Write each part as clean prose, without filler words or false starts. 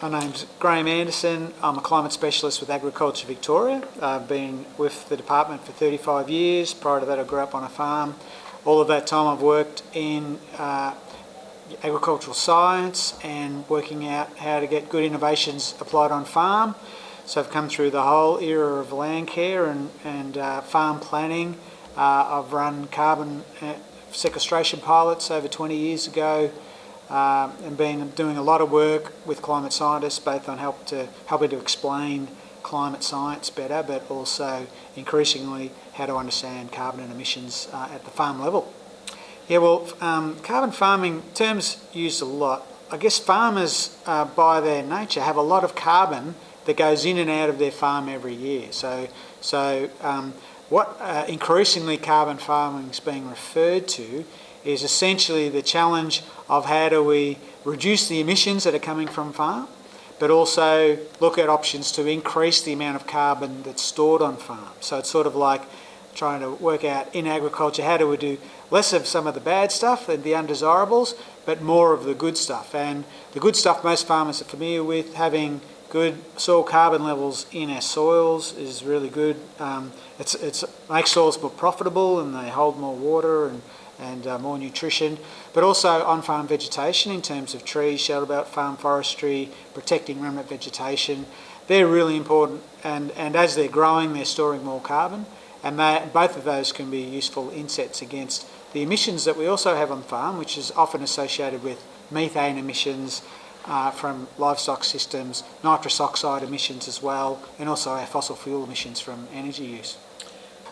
My name's Graeme Anderson. I'm a climate specialist with Agriculture Victoria. I've been with the department for 35 years. Prior to that, I grew up on a farm. All of that time I've worked in agricultural science and working out how to get good innovations applied on farm. So I've come through the whole era of land care and farm planning. I've run carbon sequestration pilots over 20 years ago. And been doing a lot of work with climate scientists, both on helping to explain climate science better, but also increasingly how to understand carbon and emissions at the farm level. Yeah, well, carbon farming terms used a lot. I guess farmers, by their nature, have a lot of carbon that goes in and out of their farm every year. What increasingly carbon farming is being referred to is essentially the challenge of how do we reduce the emissions that are coming from farm, but also look at options to increase the amount of carbon that's stored on farm. So it's sort of like trying to work out in agriculture, how do we do less of some of the bad stuff and the undesirables, but more of the good stuff. And the good stuff most farmers are familiar with, having good soil carbon levels in our soils is really good. It makes soils more profitable and they hold more water and more nutrition, but also on-farm vegetation in terms of trees, shelter belt, farm forestry, protecting remnant vegetation. They're really important, and as they're growing, they're storing more carbon, and both of those can be useful insets against the emissions that we also have on farm, which is often associated with methane emissions from livestock systems, nitrous oxide emissions as well, and also our fossil fuel emissions from energy use.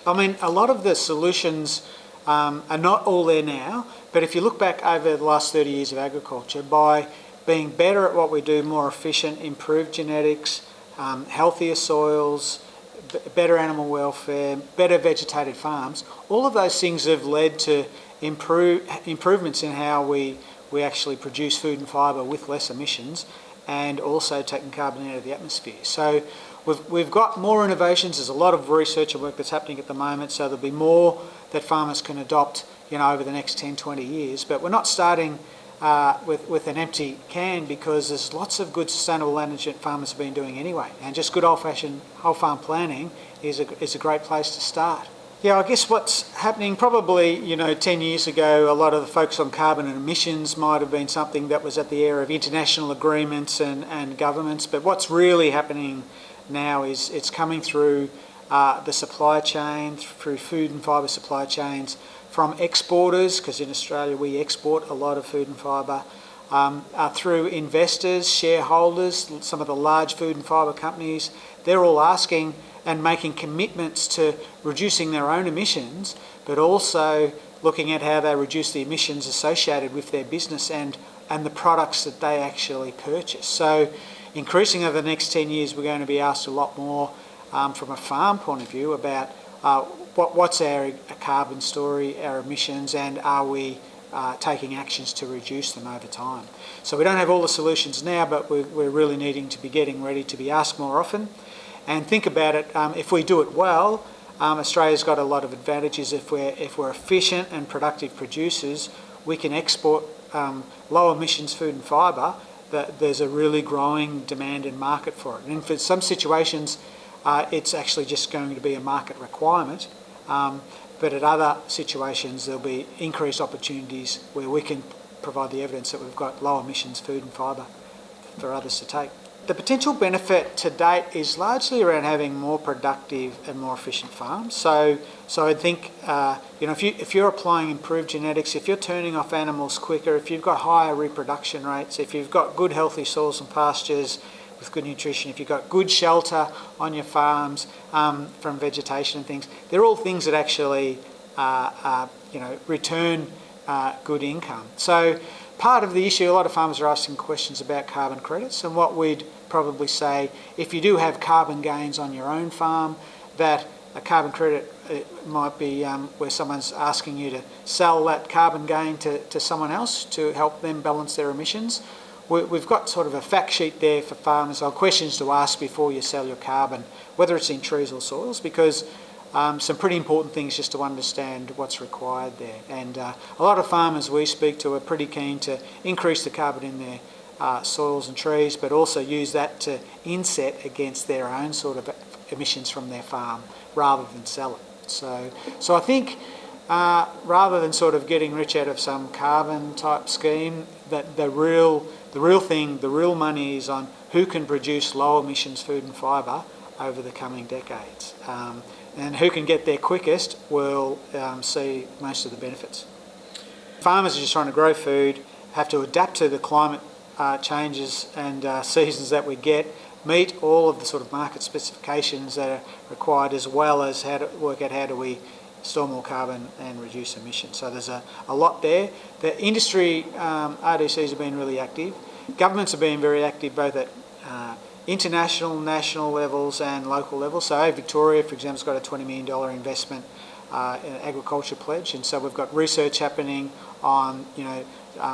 I mean, a lot of the solutions are not all there now, but if you look back over the last 30 years of agriculture, by being better at what we do, more efficient, improved genetics, healthier soils, better animal welfare, better vegetated farms, all of those things have led to improvements in how we actually produce food and fibre with less emissions and also taking carbon out of the atmosphere. So we've got more innovations. There's a lot of research and work that's happening at the moment, so there'll be more that farmers can adopt, over the next 10, 20 years. But we're not starting with an empty can, because there's lots of good sustainable management farmers have been doing anyway. And just good old-fashioned whole farm planning is a great place to start. Yeah, I guess what's happening probably, 10 years ago, a lot of the focus on carbon and emissions might have been something that was at the era of international agreements and governments. But what's really happening now is it's coming through the supply chain, through food and fibre supply chains, from exporters, because in Australia we export a lot of food and fibre, through investors, shareholders, some of the large food and fibre companies. They're all asking and making commitments to reducing their own emissions, but also looking at how they reduce the emissions associated with their business and the products that they actually purchase. So increasing over the next 10 years, we're going to be asked a lot more from a farm point of view about what's our carbon story, our emissions, and are we taking actions to reduce them over time. So we don't have all the solutions now, but we're really needing to be getting ready to be asked more often. And think about it, if we do it well, Australia's got a lot of advantages. If we're efficient and productive producers, we can export low emissions food and fibre. There's a really growing demand and market for it. And for some situations, it's actually just going to be a market requirement. But at other situations, there'll be increased opportunities where we can provide the evidence that we've got low emissions food and fibre for others to take. The potential benefit to date is largely around having more productive and more efficient farms. So I think if you're applying improved genetics, if you're turning off animals quicker, if you've got higher reproduction rates, if you've got good healthy soils and pastures with good nutrition, if you've got good shelter on your farms from vegetation and things, they're all things that actually return good income. So part of the issue, a lot of farmers are asking questions about carbon credits, and what we'd probably say, if you do have carbon gains on your own farm, that a carbon credit might be where someone's asking you to sell that carbon gain to someone else to help them balance their emissions. We've got sort of a fact sheet there for farmers on questions to ask before you sell your carbon, whether it's in trees or soils, because some pretty important things just to understand what's required there. And a lot of farmers we speak to are pretty keen to increase the carbon in soils and trees, but also use that to inset against their own sort of emissions from their farm rather than sell it. So I think rather than sort of getting rich out of some carbon type scheme, that the real money is on who can produce low emissions food and fibre over the coming decades. And who can get there quickest will see most of the benefits. Farmers are just trying to grow food, have to adapt to the climate changes and seasons that we get, meet all of the sort of market specifications that are required, as well as how to work out how do we store more carbon and reduce emissions. So there's a lot there. The industry, RDCs have been really active. Governments have been very active both at international, national levels and local levels. So Victoria, for example, has got a $20 million investment in an agriculture pledge, and so we've got research happening on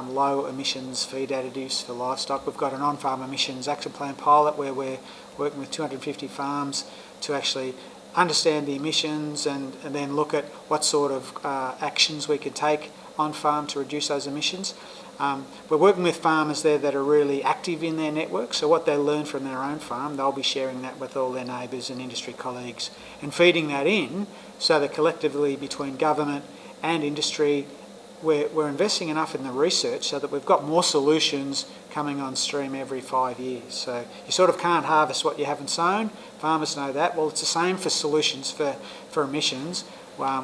low emissions feed additives for livestock. We've got an on-farm emissions action plan pilot where we're working with 250 farms to actually understand the emissions and then look at what sort of actions we could take on farm to reduce those emissions. We're working with farmers there that are really active in their network, so what they learn from their own farm, they'll be sharing that with all their neighbours and industry colleagues and feeding that in, so that collectively between government and industry we're investing enough in the research so that we've got more solutions coming on stream every 5 years. So you sort of can't harvest what you haven't sown. Farmers know that. Well, it's the same for solutions for emissions.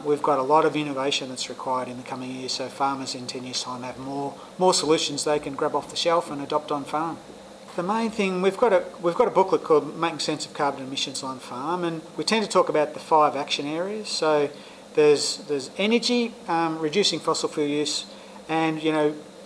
We've got a lot of innovation that's required in the coming years, so farmers in 10 years' time have more solutions they can grab off the shelf and adopt on farm. The main thing, we've got a booklet called Making Sense of Carbon Emissions on Farm, and we tend to talk about the 5 action areas. So there's energy, reducing fossil fuel use, and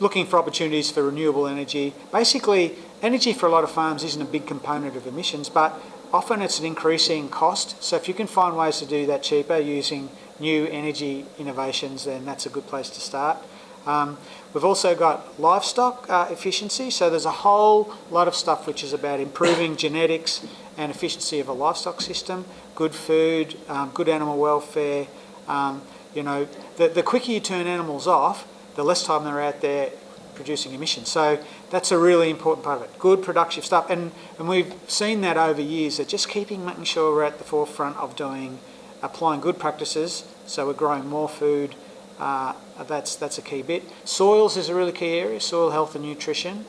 looking for opportunities for renewable energy. Basically, energy for a lot of farms isn't a big component of emissions, but often it's an increasing cost. So if you can find ways to do that cheaper using new energy innovations, then that's a good place to start. We've also got livestock efficiency. So there's a whole lot of stuff which is about improving genetics and efficiency of a livestock system, good food, good animal welfare. The quicker you turn animals off, the less time they're out there producing emissions. So that's a really important part of it. Good productive stuff, and we've seen that over years, that just making sure we're at the forefront of applying good practices, so we're growing more food. That's a key bit. Soils is a really key area, soil health and nutrition.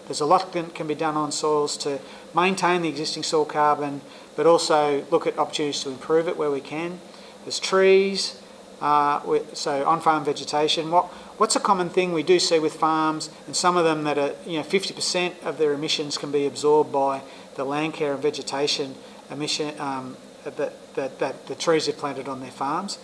There's a lot that can be done on soils to maintain the existing soil carbon, but also look at opportunities to improve it where we can. There's trees, so on-farm vegetation. What's a common thing we do see with farms, and some of them that are 50% of their emissions can be absorbed by the land care and vegetation emission that the trees are planted on their farms.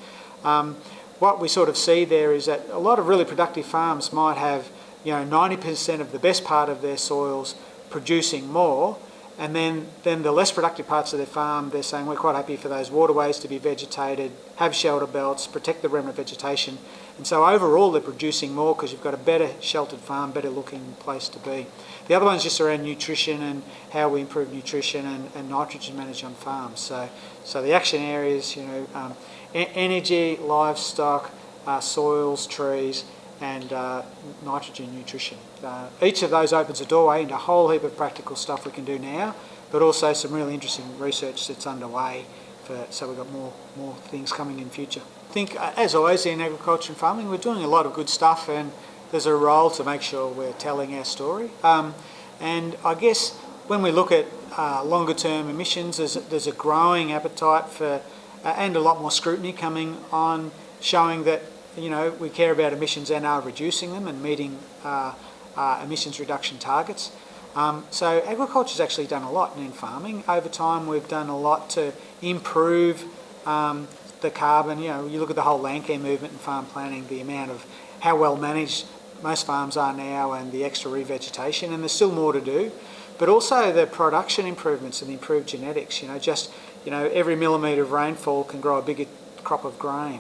What we sort of see there is that a lot of really productive farms might have 90% of the best part of their soils producing more, and then the less productive parts of their farm, they're saying we're quite happy for those waterways to be vegetated, have shelter belts, protect the remnant vegetation. And so overall they're producing more because you've got a better sheltered farm, better looking place to be. The other one's just around nutrition and how we improve nutrition and nitrogen management on farms. So the action areas, energy, livestock, soils, trees, and nitrogen nutrition. Each of those opens a doorway into a whole heap of practical stuff we can do now, but also some really interesting research that's underway, so we've got more things coming in future. I think, as always, in agriculture and farming, we're doing a lot of good stuff, and there's a role to make sure we're telling our story. And I guess when we look at longer term emissions, there's a growing appetite for, and a lot more scrutiny coming on, showing that we care about emissions and are reducing them and meeting emissions reduction targets. So agriculture's actually done a lot in farming. Over time we've done a lot to improve the carbon. You look at the whole land care movement and farm planning, the amount of how well managed most farms are now and the extra revegetation, and there's still more to do. But also the production improvements and the improved genetics. Every millimetre of rainfall can grow a bigger crop of grain.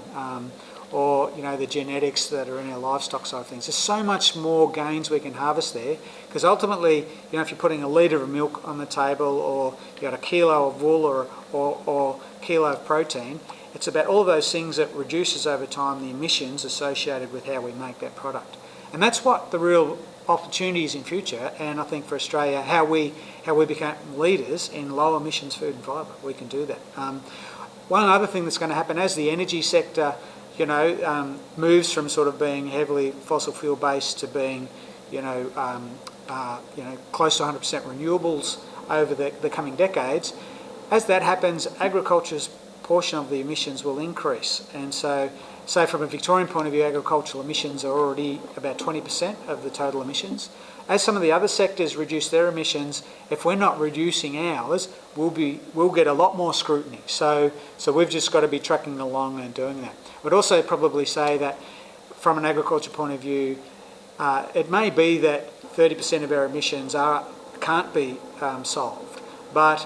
Or the genetics that are in our livestock side of things. There's so much more gains we can harvest there, because ultimately, if you're putting a litre of milk on the table, or you got a kilo of wool or kilo of protein, it's about all those things that reduces over time the emissions associated with how we make that product. And that's what the real opportunities in future, and I think for Australia, how we become leaders in low emissions food and fibre, we can do that. One other thing that's going to happen as the energy sector, moves from sort of being heavily fossil fuel based to being, close to 100% renewables over the coming decades. As that happens, agriculture's portion of the emissions will increase, and so from a Victorian point of view, agricultural emissions are already about 20% of the total emissions. As some of the other sectors reduce their emissions, if we're not reducing ours, we'll get a lot more scrutiny. So we've just got to be tracking along and doing that. I'd also probably say that from an agriculture point of view, it may be that 30% of our emissions can't be solved, but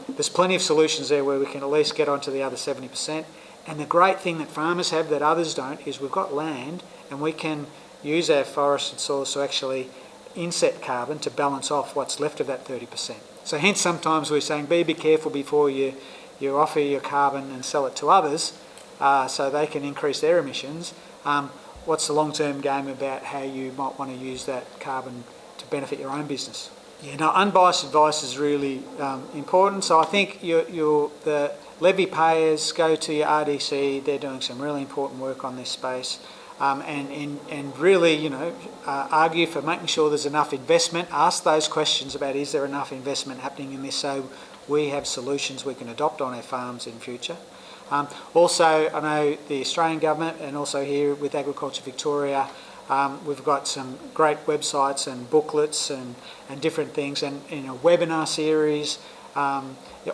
there's plenty of solutions there where we can at least get onto the other 70%. And the great thing that farmers have that others don't is we've got land, and we can use our forests and soils to actually inset carbon to balance off what's left of that 30%. So hence sometimes we're saying be a bit careful before you offer your carbon and sell it to others so they can increase their emissions. What's the long-term game about how you might want to use that carbon to benefit your own business? Unbiased advice is really important. So I think the levy payers go to your RDC. They're doing some really important work on this space, and really, argue for making sure there's enough investment. Ask those questions about is there enough investment happening in this, so we have solutions we can adopt on our farms in future. Also, I know the Australian government, and also here with Agriculture Victoria, we've got some great websites and booklets and different things, and in a webinar series,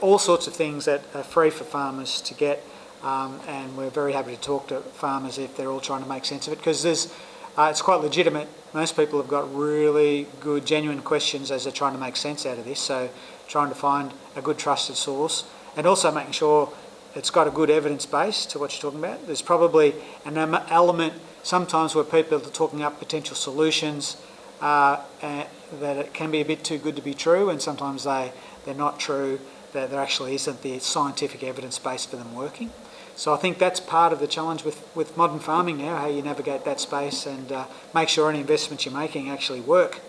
all sorts of things that are free for farmers to get, and we're very happy to talk to farmers if they're all trying to make sense of it, because it's quite legitimate. Most people have got really good, genuine questions as they're trying to make sense out of this, so trying to find a good trusted source, and also making sure it's got a good evidence base to what you're talking about. There's probably an element sometimes where people are talking up potential solutions that it can be a bit too good to be true, and sometimes they're not true, that there actually isn't the scientific evidence base for them working. So I think that's part of the challenge with modern farming now, how you navigate that space and make sure any investments you're making actually work.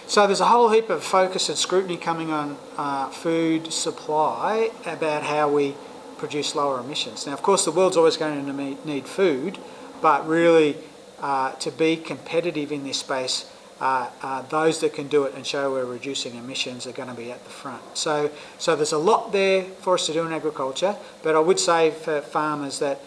So there's a whole heap of focus and scrutiny coming on food supply about how we produce lower emissions. Now, of course, the world's always going to need food, but really to be competitive in this space, those that can do it and show we're reducing emissions are going to be at the front. So there's a lot there for us to do in agriculture, but I would say for farmers that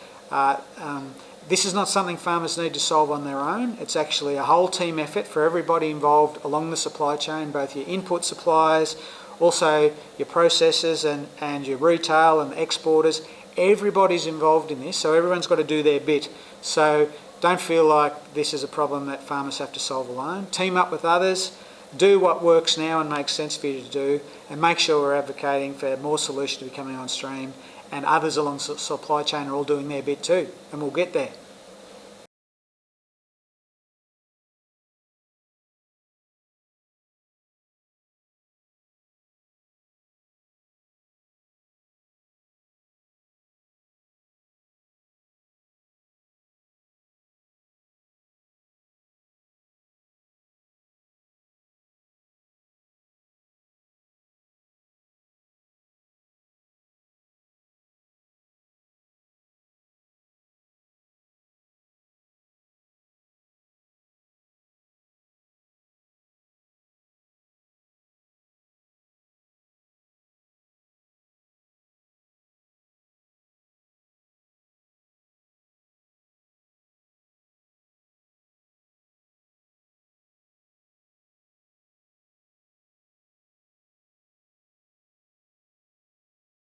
this is not something farmers need to solve on their own. It's actually a whole team effort for everybody involved along the supply chain, both your input suppliers, also your processors and your retail and exporters. Everybody's involved in this, so everyone's got to do their bit. So don't feel like this is a problem that farmers have to solve alone. Team up with others, do what works now and makes sense for you to do, and make sure we're advocating for more solutions to be coming on stream, and others along the supply chain are all doing their bit too, and we'll get there.